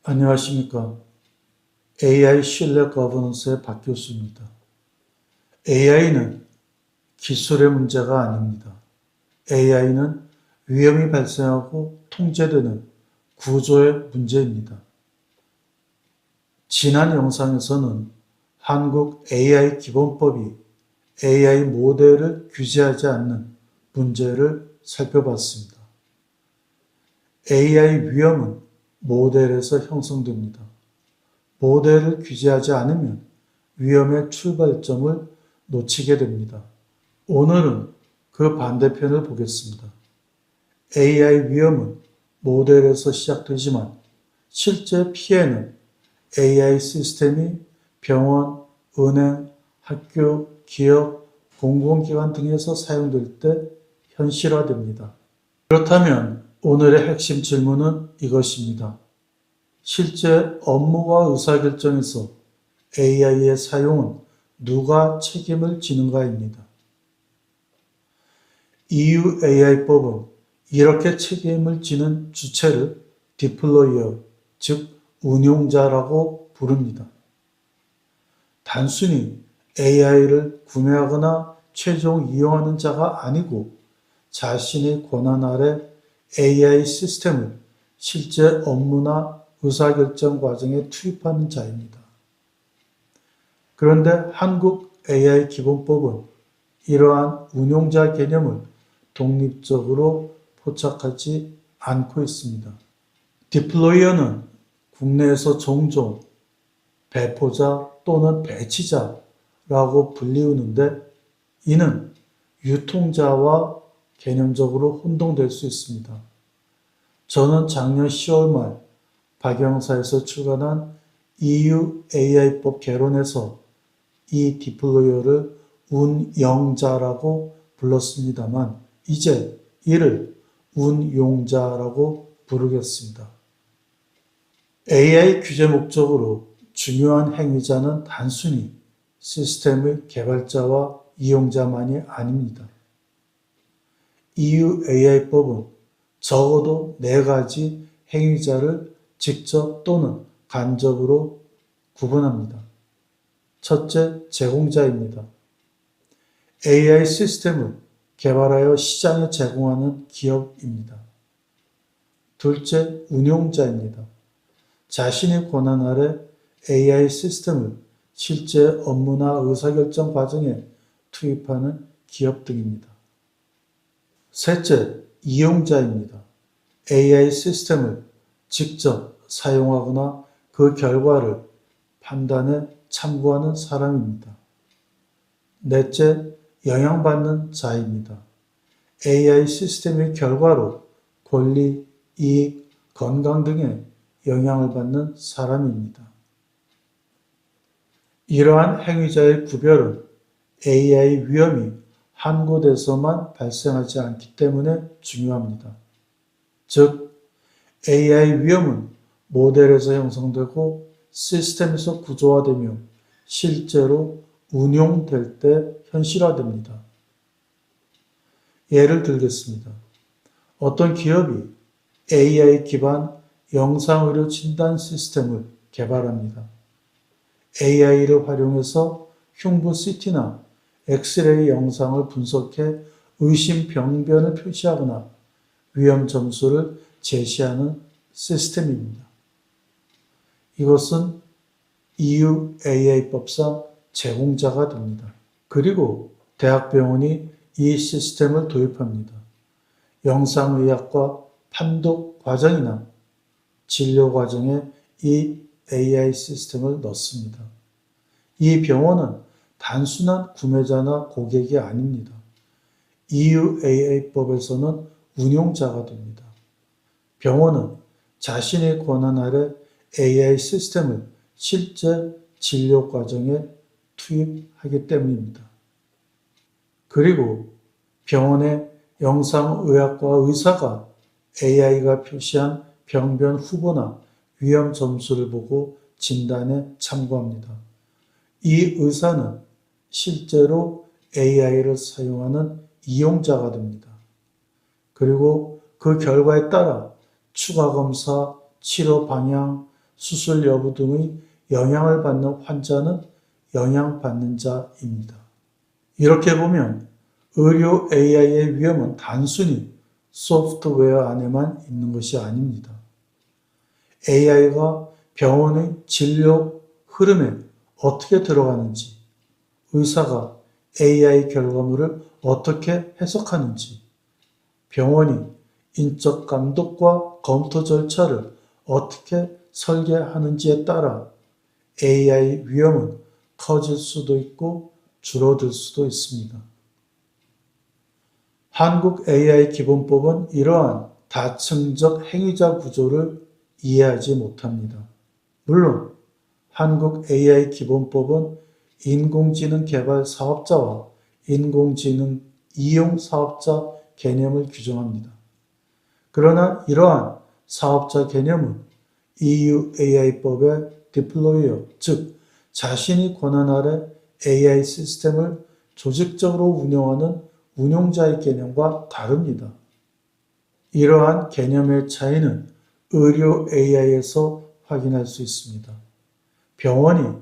안녕하십니까. AI 신뢰 거버넌스의 박 교수입니다. AI는 기술의 문제가 아닙니다. AI는 위험이 발생하고 통제되는 구조의 문제입니다. 지난 영상에서는 한국 AI 기본법이 AI 모델을 규제하지 않는 문제를 살펴봤습니다. AI 위험은 모델에서 형성됩니다. 모델을 규제하지 않으면 위험의 출발점을 놓치게 됩니다. 오늘은 그 반대편을 보겠습니다. AI 위험은 모델에서 시작되지만 실제 피해는 AI 시스템이 병원, 은행, 학교, 기업, 공공기관 등에서 사용될 때 현실화됩니다. 그렇다면 오늘의 핵심 질문은 이것입니다. 실제 업무와 의사결정에서 AI의 사용은 누가 책임을 지는가입니다. EU AI법은 이렇게 책임을 지는 주체를 디플로이어, 즉 운용자라고 부릅니다. 단순히 AI를 구매하거나 최종 이용하는 자가 아니고 자신의 권한 아래 AI 시스템을 실제 업무나 의사결정 과정에 투입하는 자입니다. 그런데 한국 AI 기본법은 이러한 운용자 개념을 독립적으로 포착하지 않고 있습니다. 디플로이어는 국내에서 종종 배포자 또는 배치자라고 불리우는데 이는 유통자와 개념적으로 혼동될 수 있습니다. 저는 작년 10월 말 박영사에서 출간한 EU AI법 개론에서 이 디플로이어를 운영자라고 불렀습니다만 이제 이를 운용자라고 부르겠습니다. AI 규제 목적으로 중요한 행위자는 단순히 시스템의 개발자와 이용자만이 아닙니다. EU AI법은 적어도 4가지 행위자를 직접 또는 간접으로 구분합니다. 첫째, 제공자입니다. AI 시스템을 개발하여 시장에 제공하는 기업입니다. 둘째, 운용자입니다. 자신의 권한 아래 AI 시스템을 실제 업무나 의사결정 과정에 투입하는 기업 등입니다. 셋째, 이용자입니다. AI 시스템을 직접 사용하거나 그 결과를 판단에 참고하는 사람입니다. 넷째, 영향받는 자입니다. AI 시스템의 결과로 권리, 이익, 건강 등의 영향을 받는 사람입니다. 이러한 행위자의 구별은 AI 위험이 한 곳에서만 발생하지 않기 때문에 중요합니다. 즉, AI 위험은 모델에서 형성되고 시스템에서 구조화되며 실제로 운용될 때 현실화됩니다. 예를 들겠습니다. 어떤 기업이 AI 기반 영상의료 진단 시스템을 개발합니다. AI를 활용해서 흉부 CT나 엑스레이 영상을 분석해 의심 병변을 표시하거나 위험 점수를 제시하는 시스템입니다. 이것은 EU AI법상 제공자가 됩니다. 그리고 대학병원이 이 시스템을 도입합니다. 영상의학과 판독 과정이나 진료 과정에 이 AI 시스템을 넣습니다. 이 병원은 단순한 구매자나 고객이 아닙니다. EU AI법에서는 운용자가 됩니다. 병원은 자신의 권한 아래 AI 시스템을 실제 진료 과정에 투입하기 때문입니다. 그리고 병원의 영상의학과 의사가 AI가 표시한 병변 후보나 위험 점수를 보고 진단에 참고합니다. 이 의사는 실제로 AI를 사용하는 이용자가 됩니다. 그리고 그 결과에 따라 추가 검사, 치료 방향, 수술 여부 등의 영향을 받는 환자는 영향받는 자입니다. 이렇게 보면 의료 AI의 위험은 단순히 소프트웨어 안에만 있는 것이 아닙니다. AI가 병원의 진료 흐름에 어떻게 들어가는지, 의사가 AI 결과물을 어떻게 해석하는지, 병원이 인적 감독과 검토 절차를 어떻게 설계하는지에 따라 AI 위험은 커질 수도 있고 줄어들 수도 있습니다. 한국 AI 기본법은 이러한 다층적 행위자 구조를 이해하지 못합니다. 물론 한국 AI 기본법은 인공지능 개발 사업자와 인공지능 이용 사업자 개념을 규정합니다. 그러나 이러한 사업자 개념은 EU AI법의 디플로이어, 즉 자신이 권한 아래 AI 시스템을 조직적으로 운영하는 운용자의 개념과 다릅니다. 이러한 개념의 차이는 의료 AI에서 확인할 수 있습니다. 병원이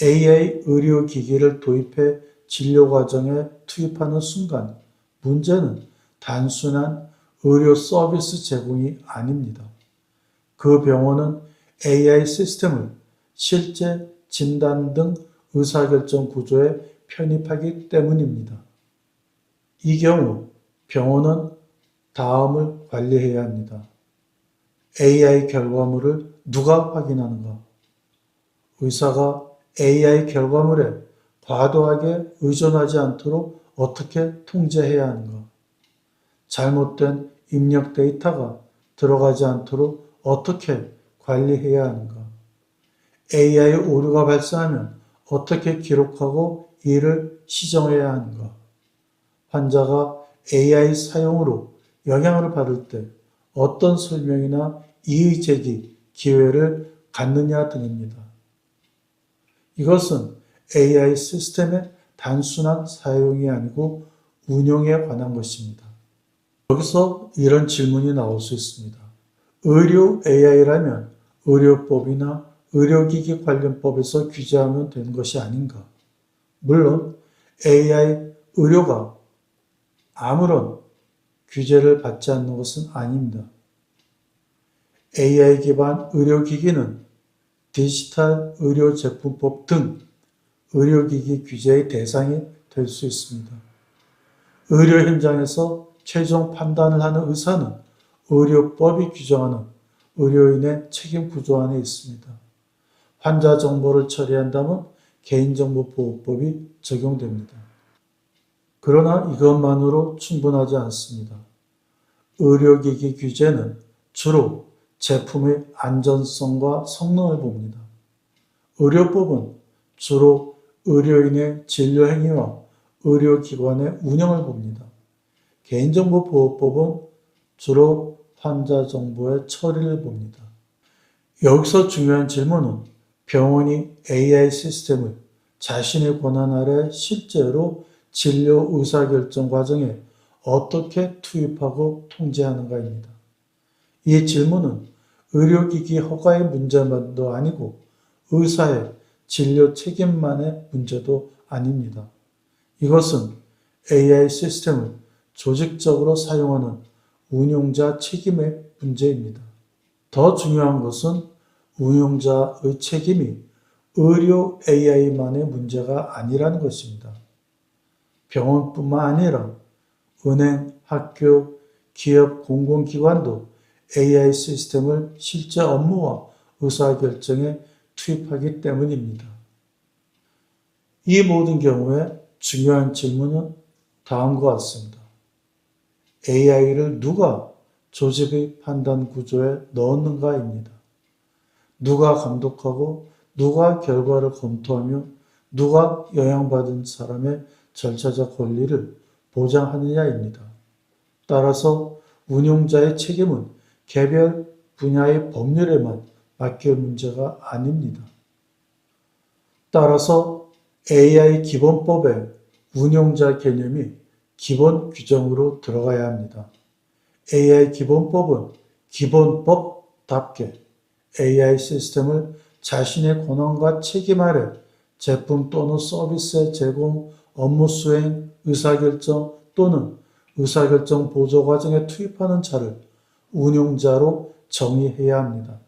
AI 의료기기를 도입해 진료 과정에 투입하는 순간 문제는 단순한 의료 서비스 제공이 아닙니다. 그 병원은 AI 시스템을 실제 진단 등 의사결정 구조에 편입하기 때문입니다. 이 경우 병원은 다음을 관리해야 합니다. AI 결과물을 누가 확인하는가? 의사가 AI 결과물에 과도하게 의존하지 않도록 어떻게 통제해야 하는가? 잘못된 입력 데이터가 들어가지 않도록 어떻게 관리해야 하는가? AI 오류가 발생하면 어떻게 기록하고 이를 시정해야 하는가? 환자가 AI 사용으로 영향을 받을 때 어떤 설명이나 이의 제기 기회를 갖느냐 등입니다. 이것은 AI 시스템의 단순한 사용이 아니고 운용에 관한 것입니다. 여기서 이런 질문이 나올 수 있습니다. 의료 AI라면 의료법이나 의료기기 관련법에서 규제하면 되는 것이 아닌가? 물론 AI 의료가 아무런 규제를 받지 않는 것은 아닙니다. AI 기반 의료기기는 디지털 의료제품법 등 의료기기 규제의 대상이 될 수 있습니다. 의료 현장에서 최종 판단을 하는 의사는 의료법이 규정하는 의료인의 책임 구조 안에 있습니다. 환자 정보를 처리한다면 개인정보보호법이 적용됩니다. 그러나 이것만으로 충분하지 않습니다. 의료기기 규제는 주로 제품의 안전성과 성능을 봅니다. 의료법은 주로 의료인의 진료 행위와 의료기관의 운영을 봅니다. 개인정보보호법은 주로 환자 정보의 처리를 봅니다. 여기서 중요한 질문은 병원이 AI 시스템을 자신의 권한 아래 실제로 진료 의사결정 과정에 어떻게 투입하고 통제하는가입니다. 이 질문은 의료기기 허가의 문제만도 아니고 의사의 진료 책임만의 문제도 아닙니다. 이것은 AI 시스템을 조직적으로 사용하는 운용자 책임의 문제입니다. 더 중요한 것은 운용자의 책임이 의료 AI만의 문제가 아니라는 것입니다. 병원뿐만 아니라 은행, 학교, 기업, 공공기관도 AI 시스템을 실제 업무와 의사결정에 투입하기 때문입니다. 이 모든 경우에 중요한 질문은 다음과 같습니다. AI를 누가 조직의 판단 구조에 넣었는가입니다. 누가 감독하고 누가 결과를 검토하며 누가 영향받은 사람의 절차적 권리를 보장하느냐입니다. 따라서 운용자의 책임은 개별 분야의 법률에만 맡길 문제가 아닙니다. 따라서 AI 기본법의 운용자 개념이 기본 규정으로 들어가야 합니다. AI 기본법은 기본법답게 AI 시스템을 자신의 권한과 책임 아래 제품 또는 서비스의 제공, 업무 수행, 의사결정 또는 의사결정 보조 과정에 투입하는 자를 운용자로 정의해야 합니다.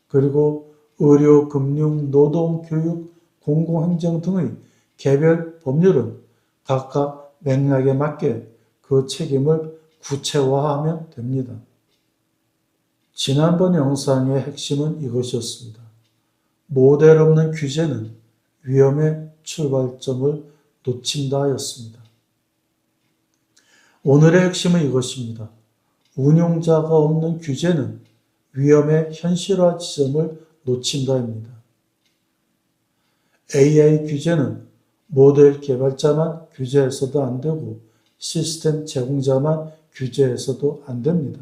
그리고 의료, 금융, 노동, 교육, 공공행정 등의 개별 법률은 각각 맥락에 맞게 그 책임을 구체화하면 됩니다. 지난번 영상의 핵심은 이것이었습니다. 모델 없는 규제는 위험의 출발점을 놓친다였습니다. 오늘의 핵심은 이것입니다. 운용자가 없는 규제는 위험의 현실화 지점을 놓친다입니다. AI 규제는 모델 개발자만 규제해서도 안 되고 시스템 제공자만 규제해서도 안 됩니다.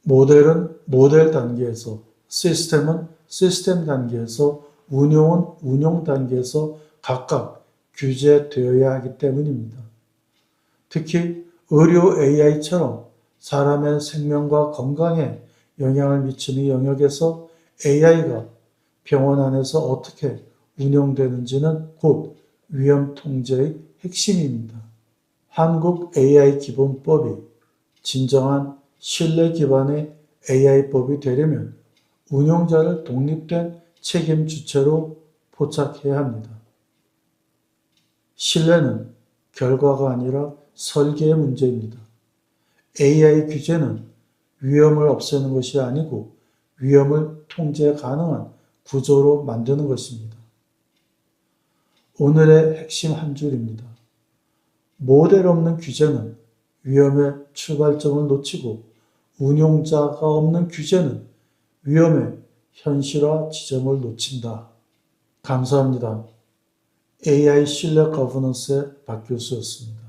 모델은 모델 단계에서, 시스템은 시스템 단계에서, 운용은 운용 단계에서 각각 규제되어야 하기 때문입니다. 특히 의료 AI처럼 사람의 생명과 건강에 영향을 미치는 영역에서 AI가 병원 안에서 어떻게 운영되는지는 곧 위험 통제의 핵심입니다. 한국 AI 기본법이 진정한 신뢰 기반의 AI법이 되려면 운용자를 독립된 책임 주체로 포착해야 합니다. 신뢰는 결과가 아니라 설계의 문제입니다. AI 규제는 위험을 없애는 것이 아니고 위험을 통제 가능한 구조로 만드는 것입니다. 오늘의 핵심 한 줄입니다. 모델 없는 규제는 위험의 출발점을 놓치고 운용자가 없는 규제는 위험의 현실화 지점을 놓친다. 감사합니다. AI 신뢰 거버넌스의 박 교수였습니다.